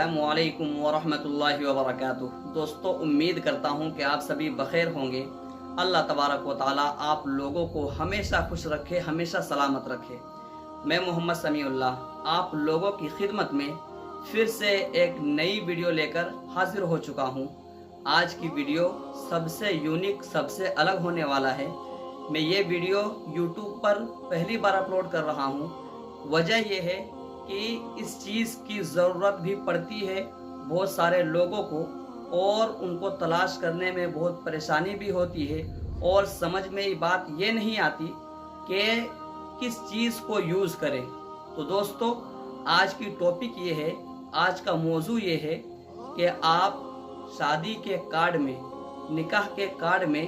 अस्सलामुअलैकुम वरहमतुल्लाहि वबरकातुह। दोस्तों, उम्मीद करता हूँ कि आप सभी बखैर होंगे। अल्लाह तबारक व तआला आप लोगों को हमेशा खुश रखे, हमेशा सलामत रखे। मैं मोहम्मद समीउल्लाह आप लोगों की खिदमत में फिर से एक नई वीडियो लेकर हाजिर हो चुका हूँ। आज की वीडियो सबसे यूनिक, सबसे अलग होने वाला है। मैं ये वीडियो यूट्यूब पर पहली बार अपलोड कर रहा हूँ। वजह यह है कि इस चीज़ की ज़रूरत भी पड़ती है बहुत सारे लोगों को, और उनको तलाश करने में बहुत परेशानी भी होती है, और समझ में ये बात ये नहीं आती कि किस चीज़ को यूज़ करें। तो दोस्तों, आज की टॉपिक ये है, आज का मौजू ये है कि आप शादी के कार्ड में, निकाह के कार्ड में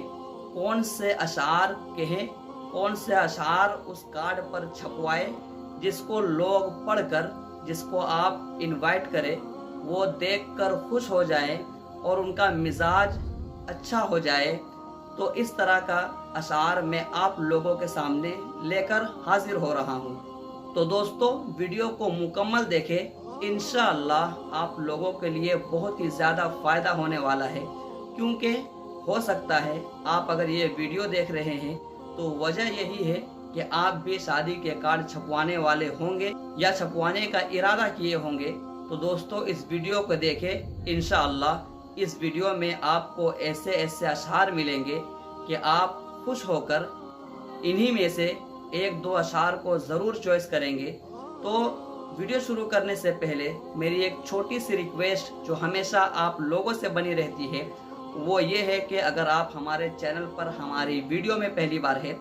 कौन से अशार कहें, कौन से अशार उस कार्ड पर छपवाएं जिसको लोग पढ़कर, जिसको आप इनवाइट करें, वो देखकर खुश हो जाए और उनका मिजाज अच्छा हो जाए। तो इस तरह का अशार मैं आप लोगों के सामने लेकर हाजिर हो रहा हूँ। तो दोस्तों, वीडियो को मुकम्मल देखें, इंशाअल्लाह आप लोगों के लिए बहुत ही ज़्यादा फ़ायदा होने वाला है। क्योंकि हो सकता है आप अगर ये वीडियो देख रहे हैं तो वजह यही है कि आप भी शादी के कार्ड छपवाने वाले होंगे या छपवाने का इरादा किए होंगे। तो दोस्तों, इस वीडियो को देखें, इंशाअल्लाह इस वीडियो में आपको ऐसे ऐसे अशार मिलेंगे कि आप खुश होकर इन्हीं में से एक दो अशार को ज़रूर चॉइस करेंगे। तो वीडियो शुरू करने से पहले मेरी एक छोटी सी रिक्वेस्ट जो हमेशा आप लोगों से बनी रहती है, वो ये है कि अगर आप हमारे चैनल पर हमारी वीडियो में पहली बार है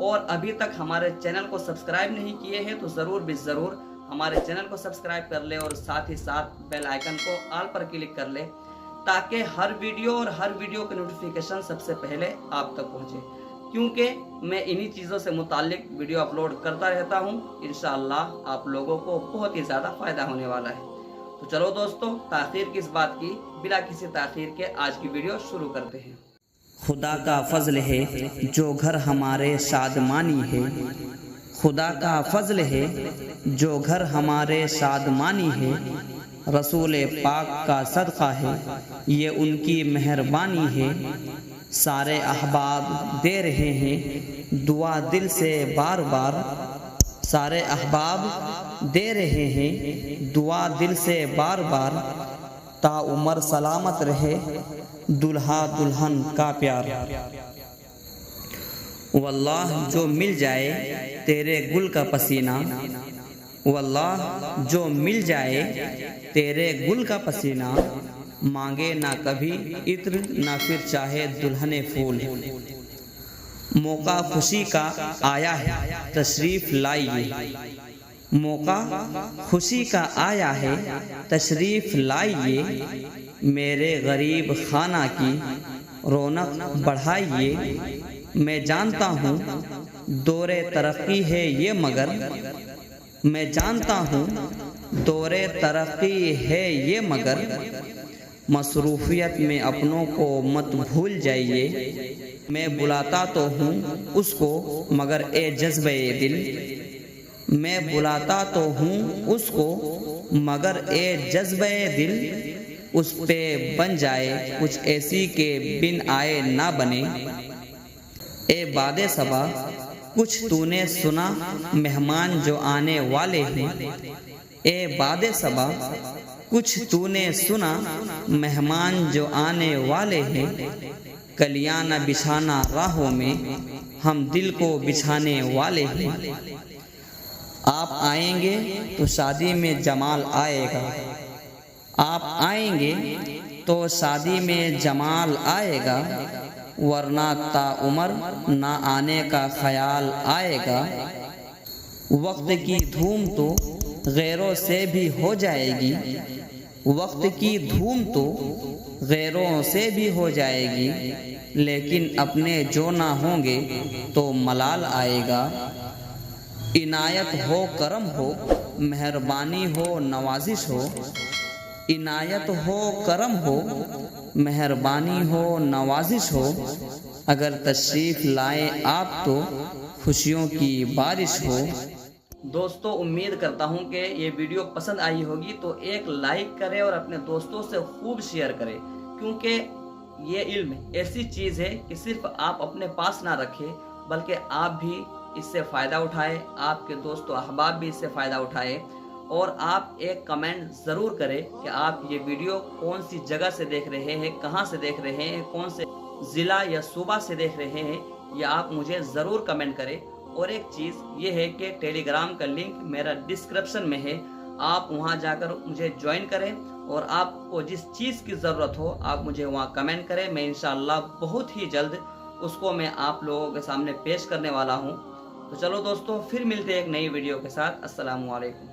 और अभी तक हमारे चैनल को सब्सक्राइब नहीं किए हैं तो ज़रूर भी ज़रूर हमारे चैनल को सब्सक्राइब कर ले, और साथ ही साथ बेल आइकन को ऑल पर क्लिक कर ले, ताकि हर वीडियो और हर वीडियो की नोटिफिकेशन सबसे पहले आप तक पहुंचे। क्योंकि मैं इन्हीं चीज़ों से मुताल्लिक वीडियो अपलोड करता रहता हूं। इंशाअल्लाह आप लोगों को बहुत ही ज़्यादा फ़ायदा होने वाला है। तो चलो दोस्तों, ताख़ीर किस बात की, बिला किसी ताख़ीर के आज की वीडियो शुरू करते हैं। खुदा का फजल है जो घर हमारे शादमानी है, खुदा का फजल है जो घर हमारे शादमानी है, रसूल पाक का सदका है ये उनकी मेहरबानी है। सारे अहबाब दे रहे हैं दुआ दिल से बार बार, सारे अहबाब दे रहे हैं दुआ दिल से बार बार, ता उमर सलामत रहे दुल्हा दुल्हन का प्यार। वल्लाह जो मिल जाए तेरे गुल का पसीना, वल्लाह जो मिल जाए तेरे गुल का पसीना, मांगे ना कभी इत्र ना फिर चाहे दुल्हने फूल। मौका खुशी का आया है तशरीफ लाइए, मौका खुशी का आया है तशरीफ लाइए, मेरे गरीब खाना की रौनक बढ़ाइए। मैं जानता हूँ दौरे तरक्की है ये मगर, मैं जानता हूँ दौरे तरक्की है ये मगर, मसरूफियत में अपनों को मत भूल जाइए। मैं बुलाता तो हूँ उसको मगर ए जज्बे दिल, मैं बुलाता तो हूँ उसको मगर ए जज्बे दिल, उस पे बन जाए कुछ ऐसी के बिन आए ना बने। ए बादे सबा कुछ तूने सुना मेहमान जो आने वाले हैं, ए बादे सबा कुछ तूने सुना मेहमान जो आने वाले हैं, कलियां न बिछाना राहों में हम दिल को बिछाने वाले हैं। आप आएंगे तो शादी में जमाल आएगा, आप आएंगे तो शादी में जमाल आएगा, वरना ताउमर ना आने का ख्याल आएगा। वक्त की धूम तो गैरों से भी हो जाएगी, वक्त की धूम तो गैरों से भी हो जाएगी, लेकिन अपने जो ना होंगे तो मलाल आएगा। इनायत हो करम हो मेहरबानी हो नवाजिश हो, इनायत हो करम हो मेहरबानी हो नवाजिश हो, अगर तशरीफ़ लाए आप तो खुशियों की बारिश हो। दोस्तों उम्मीद करता हूँ कि ये वीडियो पसंद आई होगी, तो एक लाइक करें और अपने दोस्तों से खूब शेयर करें, क्योंकि ये इल्म ऐसी चीज़ है कि सिर्फ आप अपने पास ना रखें, बल्कि आप भी इससे फ़ायदा उठाएं, आपके दोस्तों अहबाब भी इससे फ़ायदा उठाएं। और आप एक कमेंट ज़रूर करें कि आप ये वीडियो कौन सी जगह से देख रहे हैं, कहाँ से देख रहे हैं, कौन से ज़िला या सूबा से देख रहे हैं, या आप मुझे ज़रूर कमेंट करें। और एक चीज़ ये है कि टेलीग्राम का लिंक मेरा डिस्क्रिप्शन में है, आप वहां जाकर मुझे ज्वाइन करें, और आपको जिस चीज़ की ज़रूरत हो आप मुझे वहां कमेंट करें। मैं इंशाअल्लाह बहुत ही जल्द उसको मैं आप लोगों के सामने पेश करने वाला हूं। तो चलो दोस्तों, फिर मिलते हैं एक नई वीडियो के साथ। अस्सलामु अलैकुम।